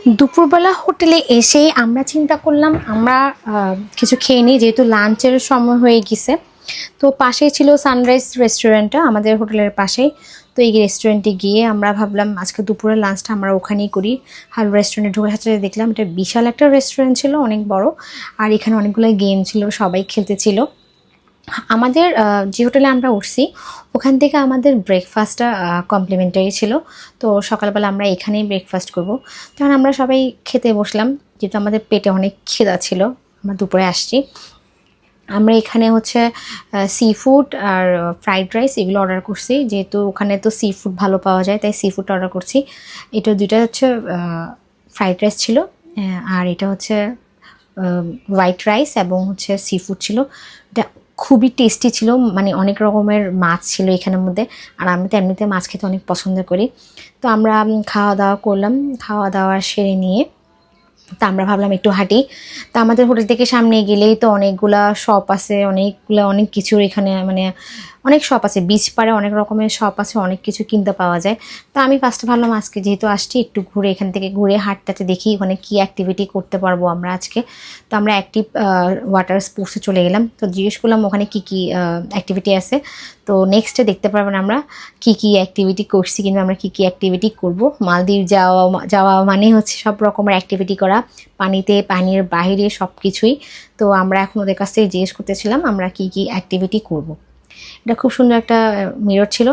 দুপুরবেলা হোটেলে এসেই আমরা চিন্তা করলাম আমরা কিছু খেয়ে নিই, যেহেতু লাঞ্চের সময় হয়ে গেছে। তো পাশেই ছিল সানরাইজ রেস্টুরেন্টটা, আমাদের হোটেলের পাশেই। তো এই রেস্টুরেন্টে গিয়ে আমরা ভাবলাম আজকে দুপুরের লাঞ্চটা আমরা ওখানেই করি। আর রেস্টুরেন্টে ঢুকে সাথে দেখলাম এটা বিশাল একটা রেস্টুরেন্ট ছিল, অনেক বড়। আর এখানে অনেকগুলো গেম ছিল, সবাই খেলতেছিল। আমাদের যে হোটেলে আমরা উঠছি ওখান থেকে আমাদের ব্রেকফাস্টটা কমপ্লিমেন্টারি ছিল। তো সকালবেলা আমরা এখানেই ব্রেকফাস্ট করব। তখন আমরা সবাই খেতে বসলাম, যেহেতু আমাদের পেটে অনেক খিদা ছিল, আমরা দুপুরে আসছি। আমরা এখানে হচ্ছে সি ফুড আর ফ্রাইড রাইস এগুলো অর্ডার করছি, যেহেতু ওখানে তো সি ফুড ভালো পাওয়া যায়, তাই সি ফুডটা অর্ডার করছি। এটা দুইটা হচ্ছে ফ্রাইড রাইস ছিল, আর এটা হচ্ছে হোয়াইট রাইস এবং হচ্ছে সি ফুড ছিল। এটা খুবই টেস্টি ছিল, মানে অনেক রকমের মাছ ছিল এখানের মধ্যে। আর আমি তো এমনিতে মাছ খেতে অনেক পছন্দ করি। তো আমরা খাওয়া দাওয়া করলাম, খাওয়া দাওয়া সেরে নিয়ে তা আমরা ভাবলাম একটু হাঁটি। তা আমাদের হোটেল থেকে সামনে গেলেই তো অনেকগুলা শপ আছে, অনেক কিছুর এখানে মানে অনেক শপ আছে, বিচ পাড়ে অনেক রকমের শপ আছে, অনেক কিছু কিনতে পাওয়া যায়। তো আমি ফার্স্টে ভাবলাম আজকে যেহেতু আসছি একটু ঘুরে, এখান থেকে ঘুরে হাঁটতে দেখি ওখানে কী অ্যাক্টিভিটি করতে পারবো আমরা আজকে। তো আমরা অ্যাক্টিভ ওয়াটার স্পোর্টসে চলে গেলাম। তো জিজ্ঞেস করলাম ওখানে কী কী অ্যাক্টিভিটি আছে। তো নেক্সটে দেখতে পারবেন আমরা কী কী অ্যাক্টিভিটি করছি, কিন্তু আমরা কী কী অ্যাক্টিভিটি করব। মালদ্বীপ যাওয়া মানে হচ্ছে সব রকমের অ্যাক্টিভিটি করা, পানিতে, পানির বাইরে, সব কিছুই। তো আমরা এখন ওদের কাছ থেকে জিজ্ঞেস করতেছিলাম আমরা কী কী অ্যাক্টিভিটি করব। এটা খুব সুন্দর একটা মিরর ছিল।